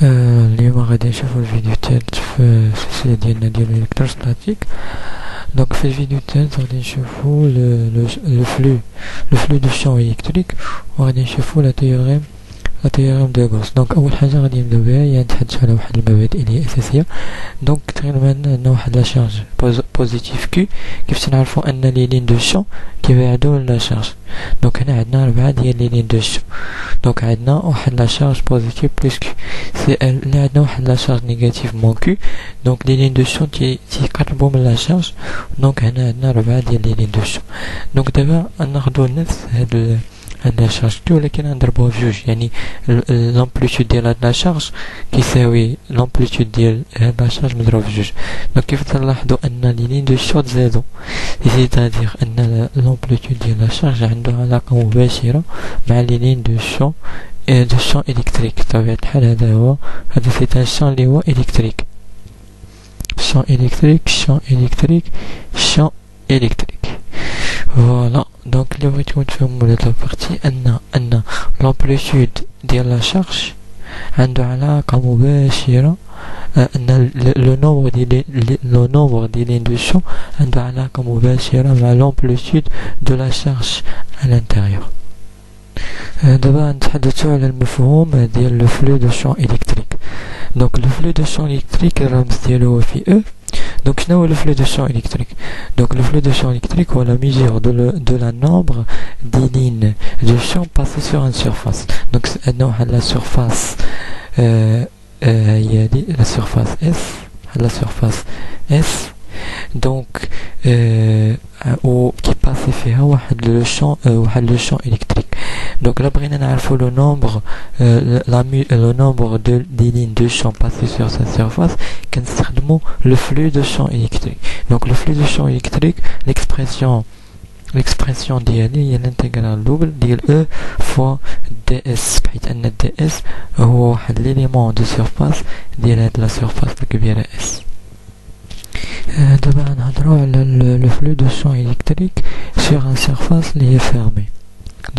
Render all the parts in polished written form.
اليوم غادي نشوفو الفيديو الثالث في السلسلة ديالنا ديال الإلكتروستاتيك. دونك في الفيديو الثالث غادي نشوفو لو فلو دو شون إلكتريك، وغادي نشوفو لا تيوريم دو غوس. دونك اول حاجه غادي نبداو بها هي نتحدث على واحد المبادئ اللي هي اساسيه. دونك تقريبا عندنا واحد لا شارج بوزيتيف كيو. كيف تنعرفوا ان لي لين دو شون كيبعدوا لا شارج. دونك هنا عندنا 4 ديال لي لين دو شون. دونك عندنا واحد لا شارج بوزيتيف بلس كيو، سي اللي عندنا واحد لا شارج نيجاتيف مون كيو. دونك لي لين دو شون تيقربوا من لا شارج. دونك هنا عندنا 4 ديال لي لين دو شون. دونك دابا ناخذوا نفس هاد لا شارج كيو، ولكن نضربوها بجوج، يعني لامبليتود ديال هاد لا شارج كيساوي لامبليتود ديال هاد لا شارج مضروب بجوج. دونك كيف تلاحظوا ان لي لين دو شون تزادوا، سيتادير ان لامبليتود ديال لا شارج عنده علاقه مباشره مع لي لين دو شون الكتريك. بطبيعه الحال هذا سي ان شون اللي هو الكتريك، شون الكتريك. فوالا. دونك اللي بغيتو نفهمو لهاد لابارتي ان لامبليتود ديال لا شارج عنده علاقة مباشرة، ان لو نومبر ديال لين دو شون عنده علاقة مباشرة مع لامبليتود دو لا شارج à l'intérieur. دابا نتحدثو على المفهوم ديال لو فلو دو شون إلكتريك. دونك لو فلو دو شون إلكتريك الرمز ديالو هو في او. Donc, شنو هو le flux de champ électrique? Donc, le flux de champ électrique est la mesure de la nombre des lignes de champ passées sur une surface. Donc, la surface, la surface S, donc, qui passe فيها le champ électrique. Donc là, بغينا نعرفو le nombre des lignes de champ passées sur sa surface, كنستخدمو le flux de champ électrique. Donc le flux de champ électrique, l'expression ديالي هي l'intégrale double ديال E fois ds، بحيث ان ds هو واحد l'élément de surface ديال هاد la surface الكبيرة S. دابا نهضرو على le flux de champ électrique sur une surface اللي هي fermée.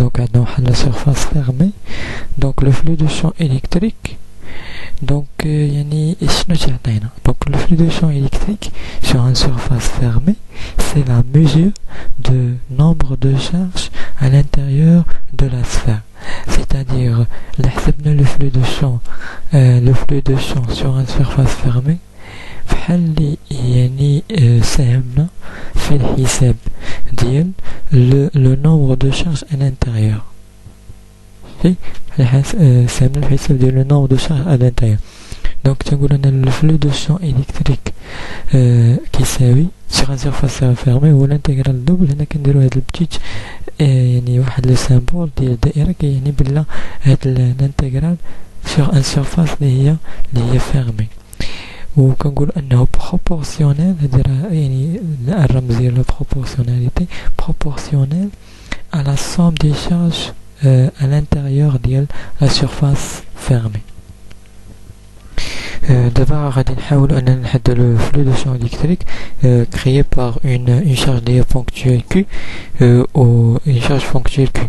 Donc عندنا واحد la surface fermée. Donc le flux de champ électrique, donc يعني شنو تعطينا؟ Donc le flux de champ électrique sur une surface fermée, c'est la mesure de nombre de charges à l'intérieur de la sphère. C'est-à-dire là حسبنا le flux de champ sur une surface fermée بحال اللي يعني ساهمنا في الحساب ديال لو نومبر دو شارج à l'intérieur. ساهمنا في الحساب ديال لو نومبر دو شارج à l'intérieur. دونك تنقول ان لو فلو دو شون الكتريك كيساوي sur une surface fermée هو الانتيغرال دوبل. هنا كنديرو هاد البتيت يعني واحد لو سامبول ديال الدائره كيعني بلا هاد الانتيغرال sur une surface اللي هي fermée. وكنقول انه بروبورسيونيل، يعني الرمز ديال بروبورسيوناليتي بروبورسيونيل à la somme des charges à l'intérieur ديال la surface fermée. دابا غادي نحاولوا اننا نحددوا لو فلو دو شون الكتريك créé par une charge اللي هي ponctuelle Q ou une charge ponctuelle Q.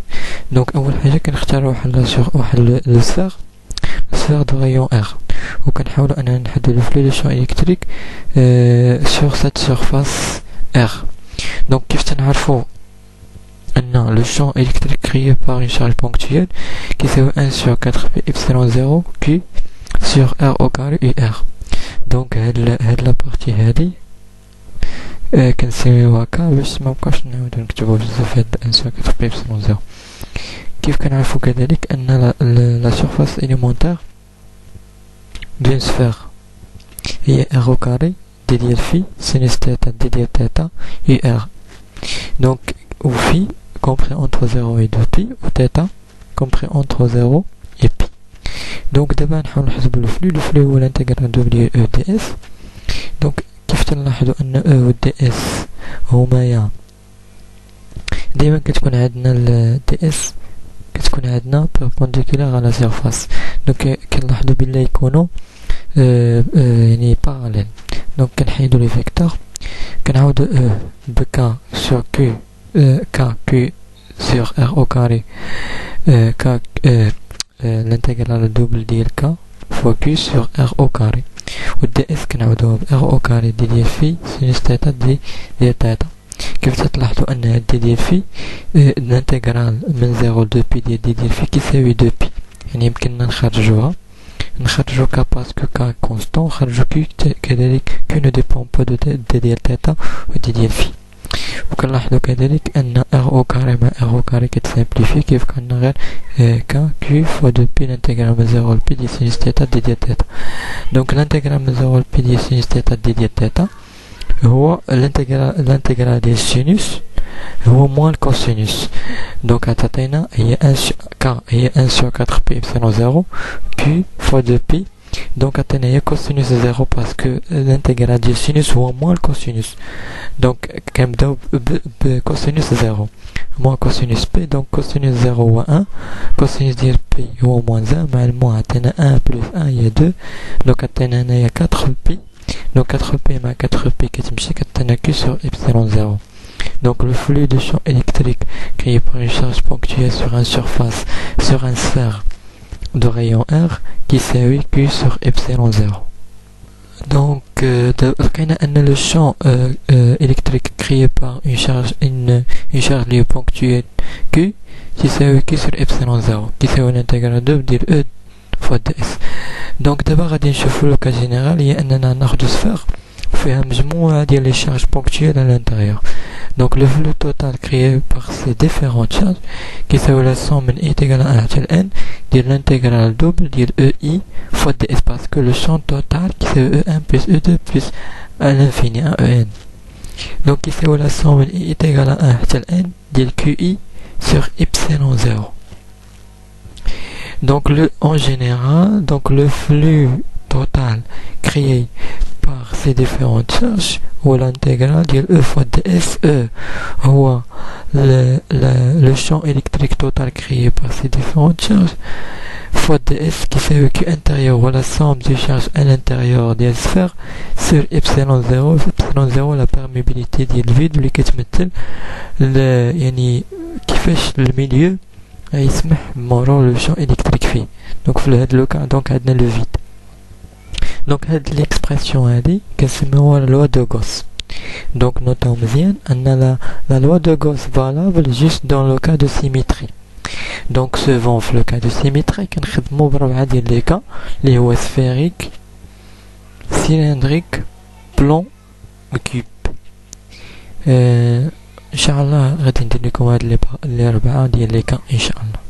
دونك اول حاجه كنختاروا واحد لو sphère de rayon R، وكنحاولوا اننا نحددوا لو فلو دو شون الكتريك sur cette surface R. دونك كيف تنعرفوا ان لو شون الكتريك créé par une charge ponctuelle كيساوي 1 sur 4 pi epsilon 0 Q sur R au carré UR. دونك هاد لابارتي هادي كنسميوها ك باش مبقاش نعاودو نكتبو بزاف هاد 1 sur 4 pi epsilon 0. كيف كنعرفو كذلك ان la surface élémentaire d'une sphère هي R au carré دي ديال phi sinus θ دي ديال θ UR. donc où phi compris entre 0 et 2 pi ou θ compris entre 0 et pi. donc دابا نحاول نحسبو لو فلو هو الانتيغرال دوبل ديال او دي اس. donc كيف تلاحظوا ان او و دي اس هما دايما كتكون عندنا دي اس كتكون عندنا perpendiculaire على surface. donc كنلاحظوا بلا يكونوا يعني parallèle. donc كنحيدوا لي فيكتور كنعاودوا او بك sur q k q sur r au carré k l'intégrale double ديال k fois Q sur R au carré. و دي اس كنعوضوها ب R au carré ديال في سينوس تيتا ديال تيتا. كيف تلاحظوا ان هاد دي ديال في الانتجرال من 0 ل 2 بي ديال في كيساوي 2 بي، يعني يمكننا نخرجوها ك باسكو ك كونستون، نخرجو كي كذلك كي نو ديبون با دي ديال تيتا و دي ديال في. وكنلاحظوا كذلك ان ار او كاري مع ار او كاري كتسامبليفي، كيف كان غير ك كيو فوا دو بي الانتجرال من 0 ل بي ديال سينوس تيتا دي ديال تيتا. دونك الانتجرال من 0 ل بي ديال سينوس تيتا دي ديال تيتا هو الانتجرال ديال السينوس هو موان الكوسينوس. دونك تعطينا هي 1 ك هي 1 sur 4 بي epsilon 0 بي فوا 2 بي. دونك عطينا هي كوسينوس 0 باسكو الانتجرال ديال السينوس هو موان الكوسينوس. دونك كنبداو بكوسينوس 0 موان كوسينوس بي. دونك كوسينوس 0 هو 1، كوسينوس ديال بي هو موان 1 مع الموان عطينا 1 بلس 1 هي 2. دونك عطينا هنايا 4 بي. Donc 4P ma 4P qui est Q sur epsilon 0. Donc le flux de champ électrique créé par une charge ponctuelle sur une surface, sur un sphère de rayon R qui s'évit Q sur epsilon 0. Donc le champ électrique créé par une charge liée ponctuelle Q qui s'évit Q sur epsilon 0 qui s'évit l'intégrale de dire E fois ds. Donc d'abord غادي نشوفوا لو كا جينيرال، هي اننا ناخذ سفير فيها مجموعه ديال لي شارج بونكتويل à l'intérieur. Donc le flux total créé par ces différentes charges qui s'évalue la somme من I égale à 1 حتى n ديال l'intégrale double ديال EI fois ds parce que le champ total qui c'est E1 plus E2 plus à l'infini 1 En. Donc qui s'évalue la somme من I égale à 1 حتى n ديال QI sur epsilon 0. Donc en général, donc le flux total créé par ces différentes charges ou l'intégrale de E fois ds, E ou le champ électrique total créé par ces différentes charges fois ds qui fait que intérieur ou la somme des charges à l'intérieur des sphères sur epsilon 0. epsilon 0 la perméabilité du vide اللي كتمثل يعني كيفاش الميليو يسمح مرور لو شون الكتريك فيه. دونك في هذا لو كا دونك عندنا لو فيد. دونك هاد ليكسبرسيون هادي كنسميوها لوا دو غوس. دونك نوتاو مزيان ان لا لوا دو غوس فالابل جوست دون لو كا دو سيميتري. دونك سوفون في لو كا دو سيميتري كنخدمو بربعه ديال لي كا اللي هو سفيريك سيلندريك بلون كوب. ان شاء الله غادي ندير لكم هاد لي 4 ديال لي كا ان شاء الله.